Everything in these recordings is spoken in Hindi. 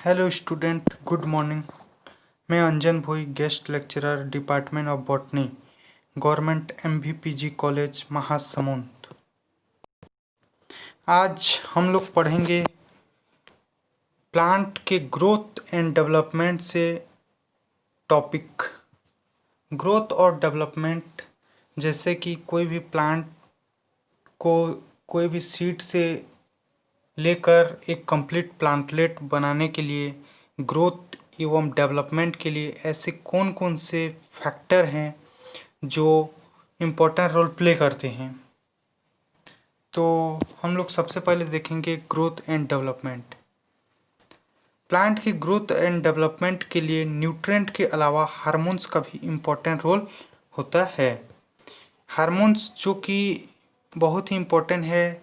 Hello student, good morning. मैं Anjan Bhoi, guest lecturer, department of botany, government MVPG college Mahasamund. आज हम लोग पढ़ेंगे प्लांट के ग्रोथ एंड डेवलपमेंट से टॉपिक। ग्रोथ और डेवलपमेंट, जैसे कि कोई भी प्लांट को कोई भी सीड से लेकर एक कंप्लीट प्लांटलेट बनाने के लिए ग्रोथ एवं डेवलपमेंट के लिए ऐसे कौन कौन से फैक्टर हैं जो इम्पोर्टेंट रोल प्ले करते हैं। तो हम लोग सबसे पहले देखेंगे ग्रोथ एंड डेवलपमेंट। प्लांट की ग्रोथ एंड डेवलपमेंट के लिए न्यूट्रिएंट के अलावा हार्मोन्स का भी इम्पोर्टेंट रोल होता है। हार्मोन्स जो कि बहुत ही इम्पोर्टेंट है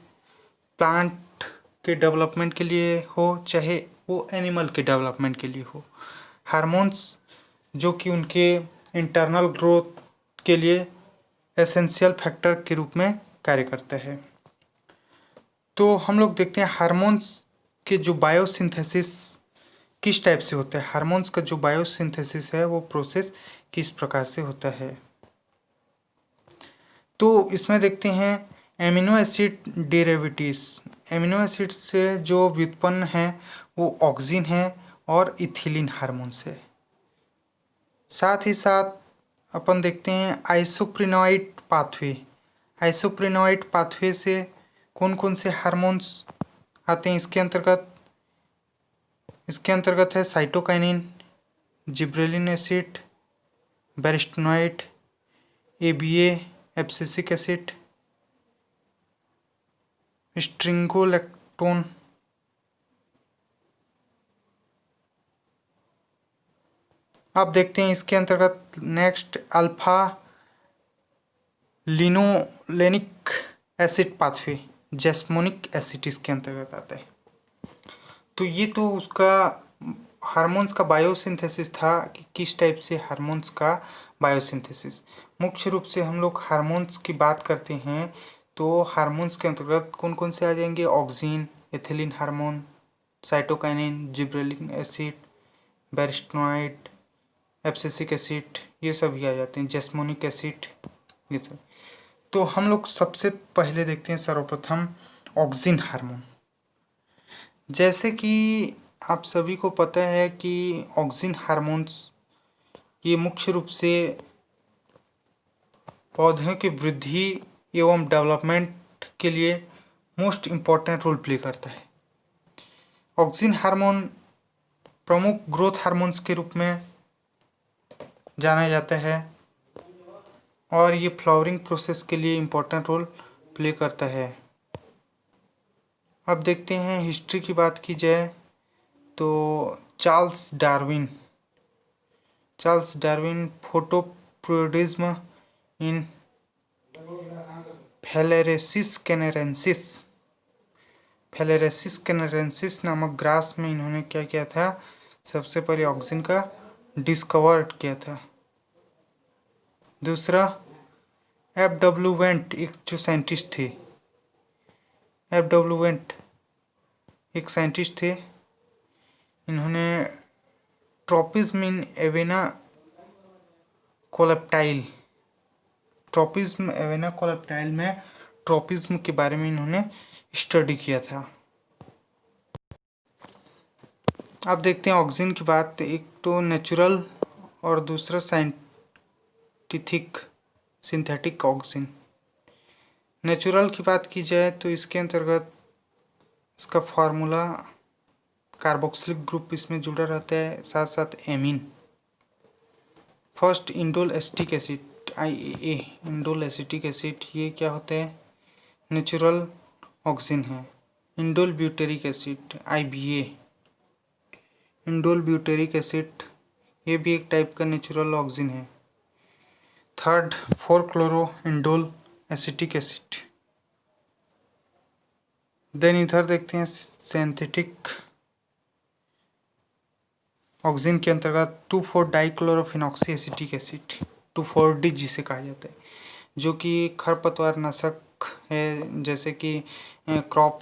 प्लांट के डेवलपमेंट के लिए हो चाहे वो एनिमल के डेवलपमेंट के लिए हो। हार्मोन्स जो कि उनके इंटरनल ग्रोथ के लिए एसेंशियल फैक्टर के रूप में कार्य करता है। तो हम लोग देखते हैं हार्मोन्स के जो बायोसिंथेसिस किस टाइप से होता है। हार्मोन्स का जो बायोसिंथेसिस है वो प्रोसेस किस प्रकार से होता है। तो इसमें देखते हैं amino acid derivatives. Amino acid से जो व्युत्पन्न है वो ऑक्सिन है और इथिलीन हार्मोन्स है। साथ ही साथ अपन देखते हैं आइसोप्रिनोइड पाथवे। आइसोप्रिनोइड पाथवे से कौन कौन से हार्मोन्स आते हैं इसके अंतर्गत है cytokinin, gibberellin acid, brassinosteroid, ABA, abscisic acid, strigolactone. अब देखते हैं इसके अंतर्गत next alpha linolenic acid pathway, jasmonic acid इसके अंतर्गत आता है। तो ये तो उसका हार्मोन्स का बायोसिंथेसिस था कि किस टाइप से हार्मोन्स का बायोसिंथेसिस। मुख्य रूप से हम लोग हार्मोन्स की बात करते हैं तो हार्मोन्स के अंतर्गत कौन कौन से आ जाएंगे, auxin, ethylene hormone, cytokinin, gibberellic acid, brassinosteroid, abscisic acid, ये सब भी आ जाते हैं, जैस्मोनिक एसिड, ये सब। तो हम लोग सबसे पहले देखते हैं सर्वप्रथम ऑक्सिन हार्मोन। जैसे कि आप सभी को पता है कि ऑक्सिन हार्मोन्स ये मुख्य रूप से पौधों की वृद्धि एवं डेवलपमेंट के लिए मोस्ट इम्पॉर्टेंट रोल प्ले करता है। ऑक्सिन हार्मोन प्रमुख ग्रोथ हार्मोन्स के रूप में जाना जाता है और ये फ्लावरिंग प्रोसेस के लिए इम्पोर्टेंट रोल प्ले करता है। अब देखते हैं हिस्ट्री की बात की जाए तो चार्ल्स डार्विन फोटोप्रोडिज्म इन फेलेरेसिस कैनेरेंसिस नामक ग्रास में इन्होंने क्या किया था, सबसे पहले ऑक्सिन का डिस्कवर किया था। दूसरा F.W. वेंट, एक जो साइंटिस्ट थे, F.W. वेंट एक साइंटिस्ट थे। इन्होंने ट्रॉपिज्म इन एवेना कोलेप्टाइल में ट्रॉपिज्म के बारे में इन्होंने स्टडी किया था। अब देखते हैं ऑक्सिन की बात, एक तो नेचुरल और दूसरा सिंथेटिक ऑक्सिन। नेचुरल की बात की जाए तो इसके अंतर्गत इसका फार्मूला कार्बोक्सिलिक ग्रुप इसमें जुड़ा रहता है, साथ साथ amine. First indole acetic acid, IAA, indole acetic acid, ये क्या होता है, नेचुरल ऑक्सिन है। Indole butyric acid, IBA, indole butyric acid, ये भी एक टाइप का नेचुरल ऑक्सिन है। थर्ड 4-क्लोरो इंडोल एसिटिक एसिड। देन इधर देखते हैं सिंथेटिक ऑक्सिन के अंतर्गत 2,4-डाइक्लोरोफिनॉक्सी एसिटिक एसिड, 2,4-D जिसे कहा जाता है। जो कि खरपतवार नाशक है, जैसे कि क्रॉप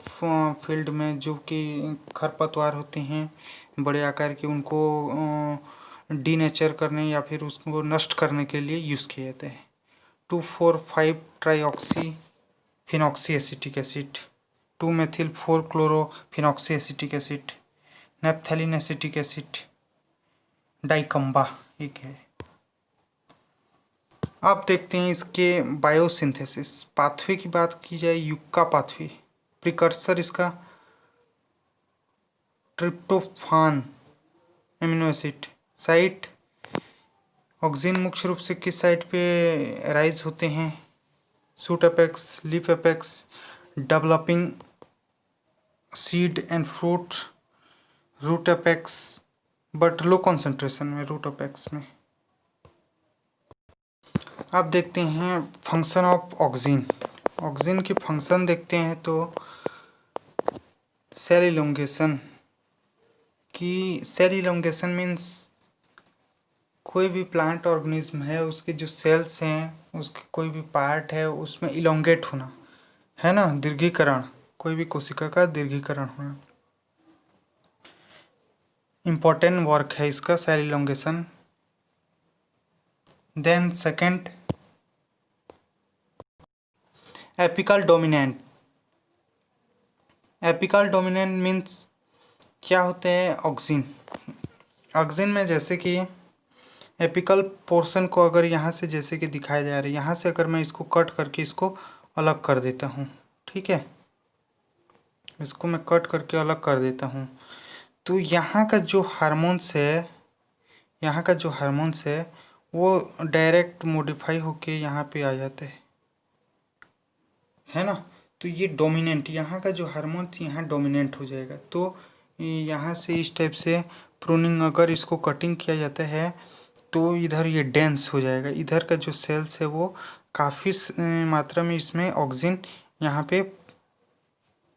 फील्ड में जो कि खरपतवार होते हैं बड़े आकार के, उनको डीनेचर करने या फिर उसको नष्ट करने के लिए यूज़ किए जाते हैं। 2,4,5 trioxy phenoxy acetic acid, 2 methyl 4 chlorophenoxy acetic acid, naphthalene acetic acid, dicamba एक है। अब देखते हैं इसके बायोसिंथेसिस पाथवे की बात की जाए, युक्का पाथवे प्रिकर्सर इसका tryptophan amino acid. Site auxin मुख्य रूप से किस साइट पे राइज होते हैं? Shoot apex, leaf apex, developing seed and fruit, root apex, but low concentration में रूट अपेक्स में। अब देखते हैं फंक्शन ऑफ ऑक्सीन। ऑक्सीन की फंक्शन देखते हैं तो cell elongation cell elongation means कोई भी प्लांट ऑर्गेनिज्म है उसके जो सेल्स हैं उसके कोई भी पार्ट है उसमें इलोंगेट होना, है ना, दीर्घीकरण, कोई भी कोशिका का दीर्घीकरण होना इम्पोर्टेंट वर्क है इसका, cell elongation. Then second apical dominant. Apical dominant means क्या होते हैं? ऑक्सीन। ऑक्सीन में जैसे कि एपिकल पोर्शन को अगर यहाँ से जैसे कि दिखाया जा रहा है, यहाँ से अगर मैं इसको कट करके इसको अलग कर देता हूँ, ठीक है, इसको मैं कट करके अलग कर देता हूँ, तो यहाँ का जो हार्मोन्स है, यहाँ का जो हार्मोन्स है वो डायरेक्ट मॉडिफाई होके यहाँ पे आ जाते हैं, है ना। तो ये डोमिनेंट, यहाँ का जो हार्मोन यहाँ डोमिनेंट हो जाएगा। तो यहाँ से इस टाइप से प्रूनिंग अगर इसको कटिंग किया जाता है तो इधर ये डेंस हो जाएगा, इधर का जो सेल्स है वो काफ़ी मात्रा में इसमें ऑक्सीजन यहाँ पे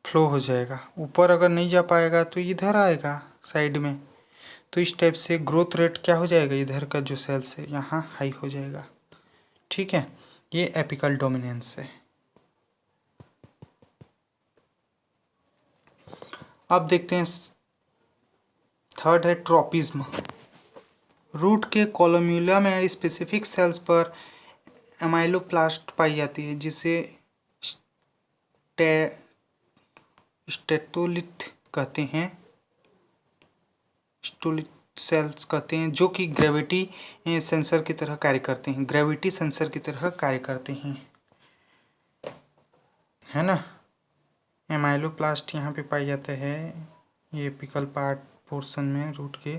फ्लो हो जाएगा। ऊपर अगर नहीं जा पाएगा तो इधर आएगा साइड में, तो इस टाइप से ग्रोथ रेट क्या हो जाएगा, इधर का जो सेल्स है यहाँ हाई हो जाएगा, ठीक है। ये एपिकल डोमिनेंस है। अब देखते हैं थर्ड है ट्रोपिज्म। रूट के कोलोम्यूला में स्पेसिफिक सेल्स पर एमाइलोप्लास्ट पाई जाती है जिसे स्टेटोलिथ कहते हैं, स्टोलिथ सेल्स कहते हैं, जो कि ग्रेविटी सेंसर की तरह कार्य करते हैं, ग्रेविटी सेंसर की तरह कार्य करते हैं, है ना। एमाइलोप्लास्ट यहाँ पे पाई जाता है, ये एपिकल पार्ट पोर्शन में रूट के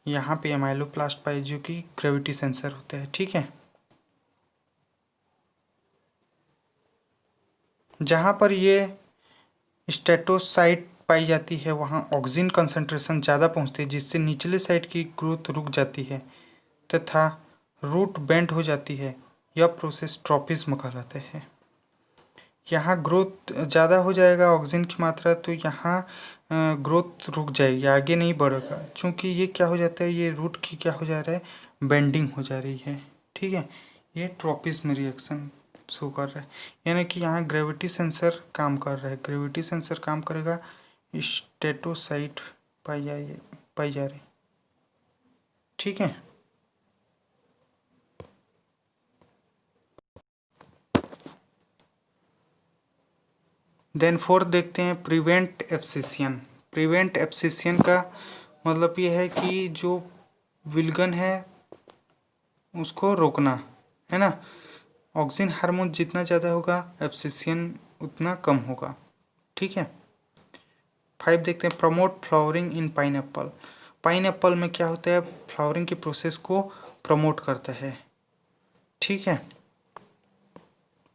यहाँ पे एमाइलोप्लास्ट पाई जो कि ग्रेविटी सेंसर होता है, ठीक है। जहाँ पर ये स्टेटोसाइट पाई जाती है वहाँ ऑक्सीजन कंसंट्रेशन ज़्यादा पहुँचती है जिससे निचले साइड की ग्रोथ रुक जाती है तथा रूट बेंड हो जाती है। यह प्रोसेस ट्रोपिज्म कहलाता है। यहाँ ग्रोथ ज़्यादा हो जाएगा ऑक्सीजन की मात्रा, तो यहाँ ग्रोथ रुक जाएगी, आगे नहीं बढ़ेगा, क्योंकि ये क्या हो जाता है, ये रूट की क्या हो जा रहा है, बेंडिंग हो जा रही है, ठीक है। ये ट्रोपिज्म रिएक्शन शो कर रहा है, यानी कि यहाँ ग्रेविटी सेंसर काम कर रहा है, ग्रेविटी सेंसर काम करेगा, स्टेटोसाइट पाई जा रही, ठीक है। देन फोर्थ देखते हैं प्रिवेंट एब्सिशन। प्रिवेंट एब्सिशन का मतलब ये है कि जो विल्गन है उसको रोकना, है ना। ऑक्सीजन हार्मोन जितना ज़्यादा होगा एब्सिशन उतना कम होगा, ठीक है। 5 देखते हैं प्रमोट फ्लावरिंग इन पाइनएप्पल। पाइनएप्पल में क्या होता है, फ्लावरिंग की प्रोसेस को प्रमोट करता है, ठीक है।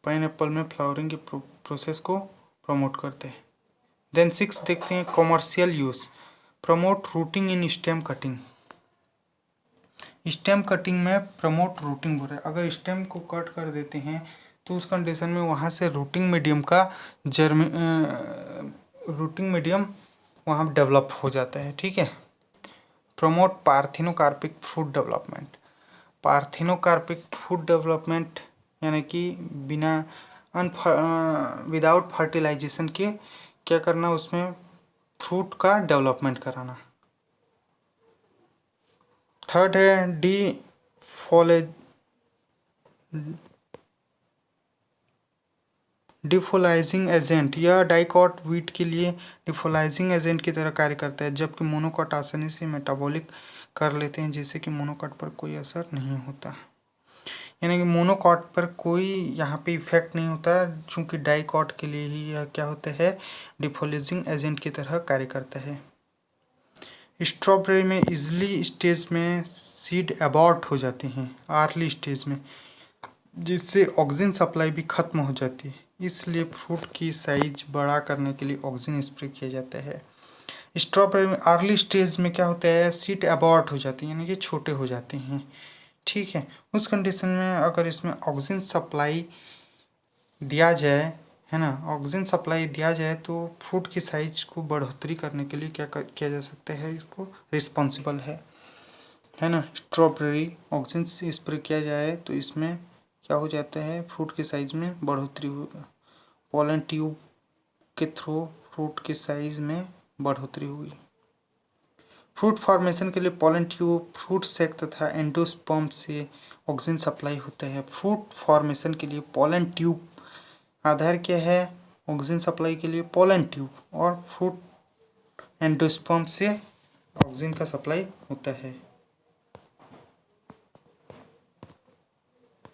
पाइनएप्पल में फ्लावरिंग की प्रोसेस को प्रमोट करते हैं। देन 6 देखते हैं commercial use. Promote rooting in stem cutting. Stem cutting में प्रमोट रूटिंग हो रहा है, अगर स्टेम को कट कर देते हैं तो उस कंडीशन में वहाँ से रूटिंग मीडियम का रूटिंग मीडियम वहाँ डेवलप हो जाता है, ठीक है। Promote parthenocarpic food development. Parthenocarpic food development यानी कि बिना विदाउट फर्टिलाइजेशन के क्या करना, उसमें फ्रूट का डेवलपमेंट कराना। थर्ड है डिफोलाइजिंग एजेंट। यह डाइकॉट वीट के लिए डिफोलाइजिंग एजेंट की तरह कार्य करता है, जबकि मोनोकॉट आसानी से मेटाबॉलिक कर लेते हैं, जिससे कि मोनोकॉट पर कोई असर नहीं होता। यानी कि मोनोकॉट पर कोई यहाँ पे इफेक्ट नहीं होता, चूँकि डाइकॉट के लिए ही यह क्या होता है, डिफोलाइजिंग एजेंट की तरह कार्य करता है। स्ट्रॉबेरी में इजली स्टेज में सीड अबॉर्ट हो जाते हैं, अर्ली स्टेज में, जिससे ऑक्सीजन सप्लाई भी खत्म हो जाती है। इसलिए फ्रूट की साइज बड़ा करने के लिए ऑक्सीजन स्प्रे किया जाता है। स्ट्रॉबेरी में अर्ली स्टेज में क्या होता है, सीड अबॉर्ट हो जाती है, यानी कि छोटे हो जाते हैं। ठीक है, उस कंडीशन में अगर इसमें ऑक्सीजन सप्लाई दिया जाए, है ना, ऑक्सीजन सप्लाई दिया जाए तो फ्रूट की साइज को बढ़ोतरी करने के लिए किया जा सकता है, इसको रिस्पॉन्सिबल है ना। स्ट्रॉबेरी ऑक्सीजन स्प्रे किया जाए तो इसमें क्या हो जाता है, फ्रूट की साइज में बढ़ोतरी होगा। पोलन ट्यूब के थ्रू फ्रूट के साइज में बढ़ोतरी हुई। फ्रूट फॉर्मेशन के लिए पोलन ट्यूब, फ्रूट सेक तथा एंडोस्पर्म से ऑक्सीजन सप्लाई होता है। फ्रूट फॉर्मेशन के लिए पोलन ट्यूब आधार क्या है, ऑक्सीजन सप्लाई के लिए पोलन ट्यूब, और फ्रूट एंडोस्पर्म से ऑक्सीजन का सप्लाई होता है।